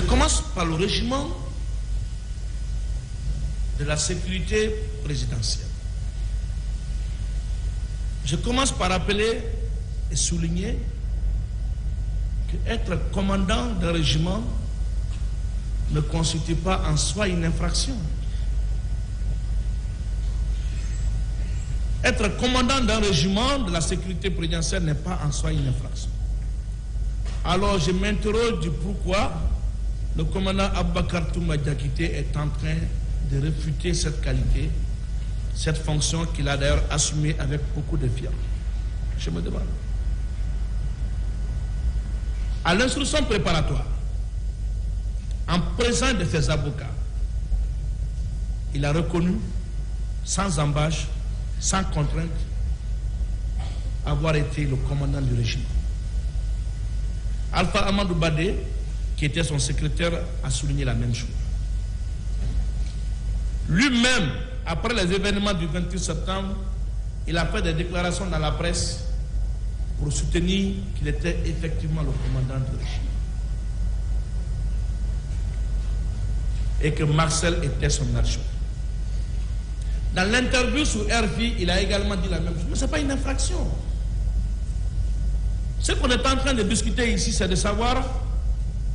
Je commence par le régiment de la sécurité présidentielle. Je commence par rappeler et souligner qu'être commandant d'un régiment ne constitue pas en soi une infraction. Être commandant d'un régiment de la sécurité présidentielle n'est pas en soi une infraction. Alors je m'interroge du pourquoi le commandant Aboubakar Toumba Diakité est en train de réfuter cette qualité, cette fonction qu'il a d'ailleurs assumée avec beaucoup de fierté. Je me demande. À l'instruction préparatoire, en présence de ses avocats, il a reconnu, sans embâche, sans contrainte, avoir été le commandant du régiment. Alpha Amadou Badé, qui était son secrétaire, a souligné la même chose. Lui-même, après les événements du 28 septembre, il a fait des déclarations dans la presse pour soutenir qu'il était effectivement le commandant du régime. Et que Marcel était son adjoint. Dans l'interview sur RFI, il a également dit la même chose. Mais ce n'est pas une infraction. Ce qu'on est en train de discuter ici, c'est de savoir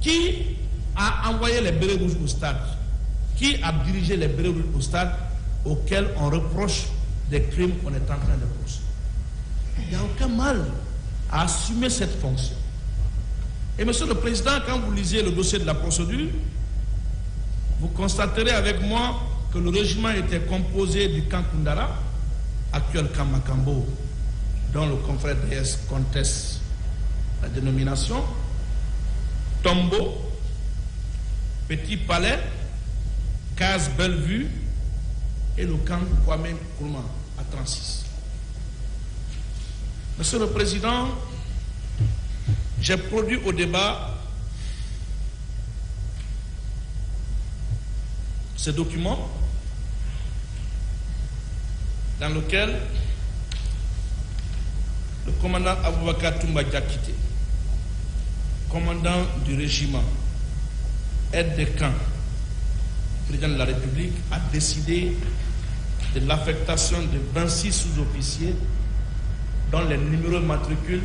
qui a envoyé les bérets rouges au stade, qui a dirigé les bérets rouges au stade auxquels on reproche des crimes qu'on est en train de poursuivre. Il n'y a aucun mal à assumer cette fonction. Et Monsieur le Président, quand vous lisez le dossier de la procédure, vous constaterez avec moi que le régiment était composé du camp Koundara, actuel camp Makambo, dont le confrère DS conteste la dénomination, Tombo, Petit Palais, Case Bellevue et le camp Kwame Nkrumah à 36. Monsieur le Président, j'ai produit au débat ce document dans lequel le commandant Aboubakar Toumba Diakité, commandant du régiment, aide de camp, président de la République, a décidé de l'affectation de 26 sous-officiers dont les numéros de matricule,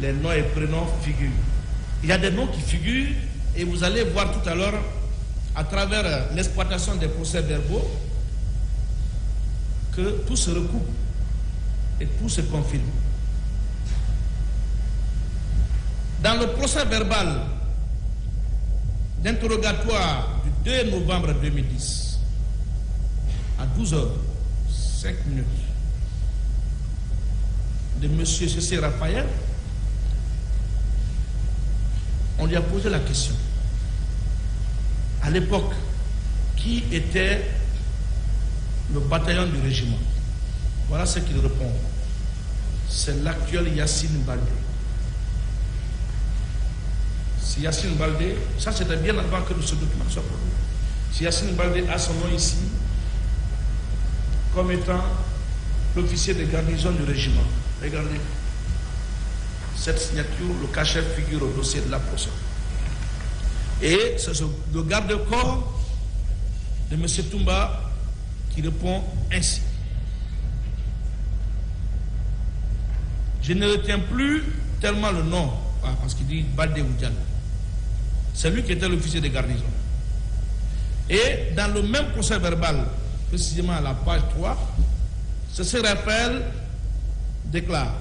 les noms et prénoms figurent. Il y a des noms qui figurent et vous allez voir tout à l'heure, à travers l'exploitation des procès-verbaux, que tout se recoupe et tout se confirme. Dans le procès-verbal d'interrogatoire du 2 novembre 2010, à 12h05 de M. C.C. Raphaël, on lui a posé la question. À l'époque, qui était le bataillon du régiment? Voilà ce qu'il répond. C'est l'actuel Yassine Baldé. Si Yassine Baldé, ça c'était bien avant que ce document soit produit. Si Yassine Baldé a son nom ici, comme étant l'officier de garnison du régiment. Regardez. Cette signature, le cachet figure au dossier de la procédure. Et c'est le garde-corps de M. Toumba qui répond ainsi. Je ne retiens plus tellement le nom, parce qu'il dit Baldé Oudjal. C'est lui qui était l'officier de garnison. Et dans le même procès verbal, précisément à la page 3, C.C. Raphaël déclare.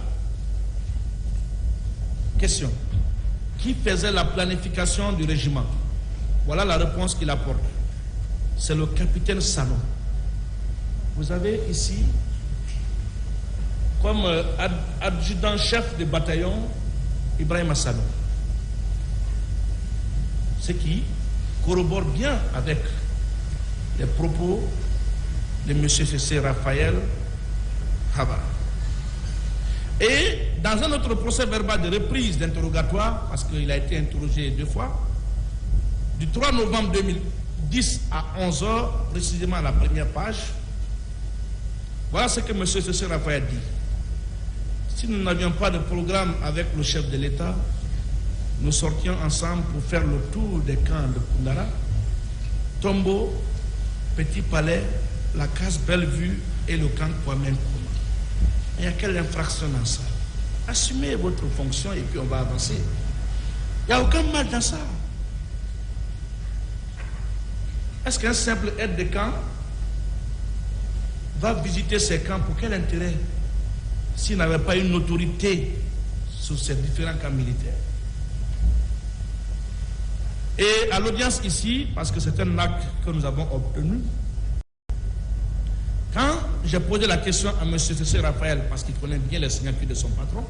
Question. Qui faisait la planification du régiment? Voilà la réponse qu'il apporte. C'est le capitaine Sano. Vous avez ici, comme adjudant-chef de bataillon, Ibrahim Sano. Ce qui corrobore bien avec les propos de M. C.C. Raphaël Haba. Et dans un autre procès verbal de reprise d'interrogatoire, parce qu'il a été interrogé 2 fois, du 3 novembre 2010 à 11h, précisément à la première page, voilà ce que M. C.C. Raphaël dit. Si nous n'avions pas de programme avec le chef de l'État, nous sortions ensemble pour faire le tour des camps de Koundara, Tombo, Petit Palais, la case Bellevue et le camp Kwame Nkrumah. Il y a quelle infraction dans ça? Assumez votre fonction et puis on va avancer. Il n'y a aucun mal dans ça. Est-ce qu'un simple aide de camp va visiter ces camps pour quel intérêt s'il n'avait pas une autorité sur ces différents camps militaires? Et à l'audience ici, parce que c'est un acte que nous avons obtenu, quand j'ai posé la question à M. C.C. Raphaël, parce qu'il connaît bien les signatures de son patron,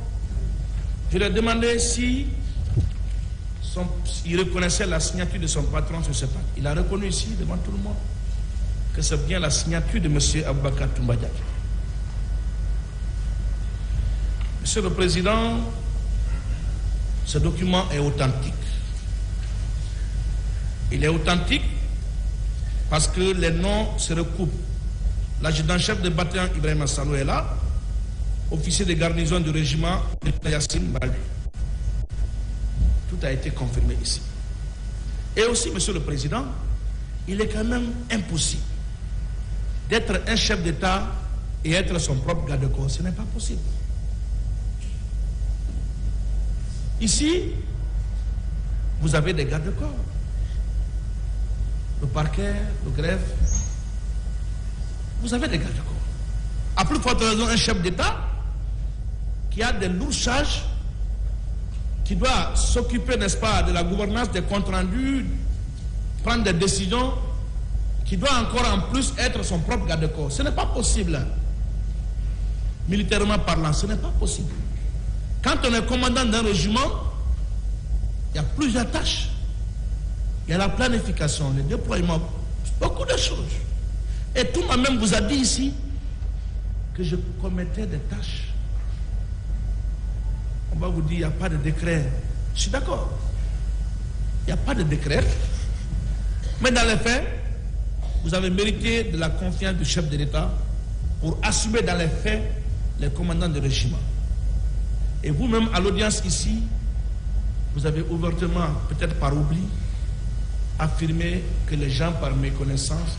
je lui ai demandé si il reconnaissait la signature de son patron sur ce pacte. Il a reconnu ici, devant tout le monde, que c'est bien la signature de M. Aboubakar Toumba Diatta. Monsieur le Président, ce document est authentique. Il est authentique parce que les noms se recoupent. L'adjudant-chef de bataillon Ibrahima Sano est là, officier de garnison du régiment Yassine Bali. Tout a été confirmé ici. Et aussi, Monsieur le Président, il est quand même impossible d'être un chef d'État et être son propre garde-corps. Ce n'est pas possible. Ici, vous avez des garde-corps. Le parquet, le greffe, vous avez des garde-corps. À plus forte raison, un chef d'État qui a des lourds charges, qui doit s'occuper, n'est-ce pas, de la gouvernance des comptes rendus, prendre des décisions, qui doit encore en plus être son propre garde-corps. Ce n'est pas possible. Militairement parlant, ce n'est pas possible. Quand on est commandant d'un régiment, il y a plusieurs tâches. Il y a la planification, le déploiement, beaucoup de choses. Et tout moi-même vous a dit ici que je commettais des tâches. On va vous dire, il n'y a pas de décret. Je suis d'accord. Il n'y a pas de décret. Mais dans les faits, vous avez mérité de la confiance du chef de l'État pour assumer dans les faits les commandants de régiment. Et vous-même, à l'audience ici, vous avez ouvertement, peut-être par oubli, affirmé que les gens, par méconnaissance,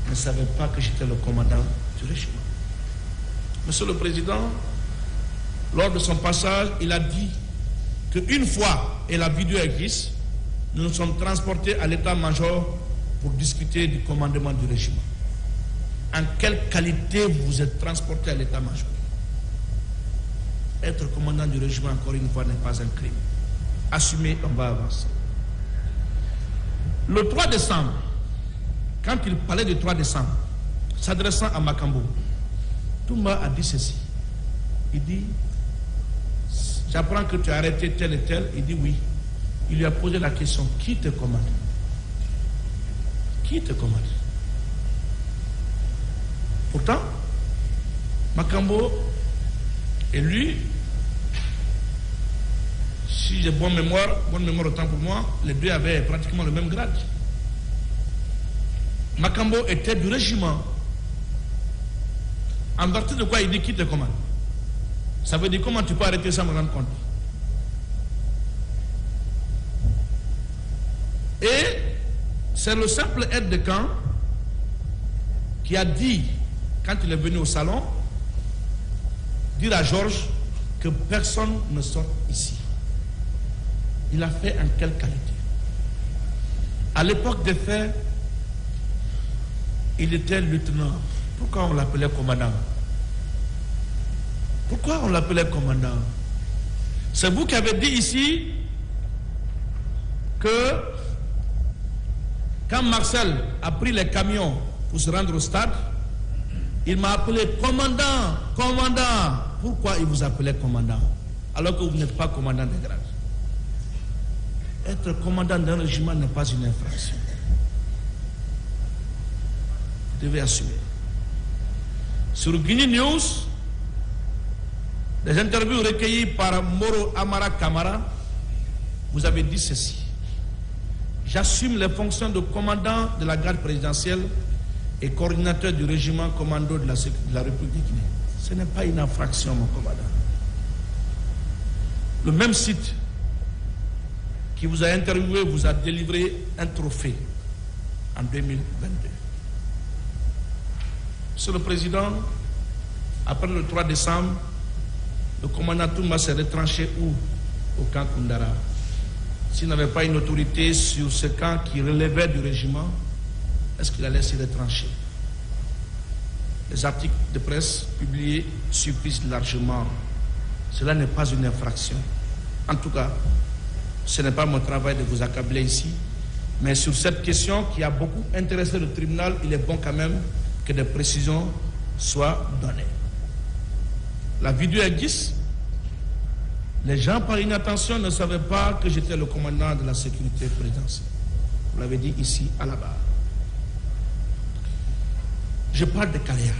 ne savaient pas que j'étais le commandant du régiment. Monsieur le Président, lors de son passage, il a dit qu'une fois, et la vidéo existe, nous nous sommes transportés à l'état-major pour discuter du commandement du régiment. En quelle qualité vous êtes transporté à l'état-major? Être commandant du régiment, encore une fois, n'est pas un crime. Assumez, on va avancer. Le 3 décembre, quand il parlait du 3 décembre, s'adressant à Makambo, Toumba a dit ceci. Il dit, j'apprends que tu as arrêté tel et tel. Il dit oui. Il lui a posé la question, qui te commande? Qui te commande? Pourtant, Makambo et lui, si j'ai bonne mémoire autant pour moi, les deux avaient pratiquement le même grade. Makambo était du régiment. En vertu de quoi il dit qui te commande? Ça veut dire comment tu peux arrêter sans me rendre compte? Et c'est le simple aide de camp qui a dit, quand il est venu au salon, dire à Georges que personne ne sort ici. Il a fait en quelle qualité? À l'époque des faits, il était lieutenant. Pourquoi on l'appelait commandant? Pourquoi on l'appelait commandant? C'est vous qui avez dit ici que quand Marcel a pris les camions pour se rendre au stade, il m'a appelé commandant, commandant. Pourquoi il vous appelait commandant alors que vous n'êtes pas commandant des grades? Être commandant d'un régiment n'est pas une infraction. Vous devez assumer. Sur Guinée News, des interviews recueillies par Moro Amara Kamara, vous avez dit ceci. J'assume les fonctions de commandant de la garde présidentielle et coordinateur du régiment commando de la République guinéenne. Ce n'est pas une infraction, mon commandant. Le même site qui vous a interviewé vous a délivré un trophée en 2022. Monsieur le Président, après le 3 décembre, le commandant Touma s'est retranché où? Au camp Koundara. S'il n'avait pas une autorité sur ce camp qui relevait du régiment, est-ce qu'il allait s'y retrancher? Les articles de presse publiés suffisent largement. Cela n'est pas une infraction. En tout cas, ce n'est pas mon travail de vous accabler ici, mais sur cette question qui a beaucoup intéressé le tribunal, il est bon quand même que des précisions soient données. La vidéo existe. Les gens, par inattention, ne savaient pas que j'étais le commandant de la sécurité présidentielle. Vous l'avez dit ici, à la barre. Je parle de carrière.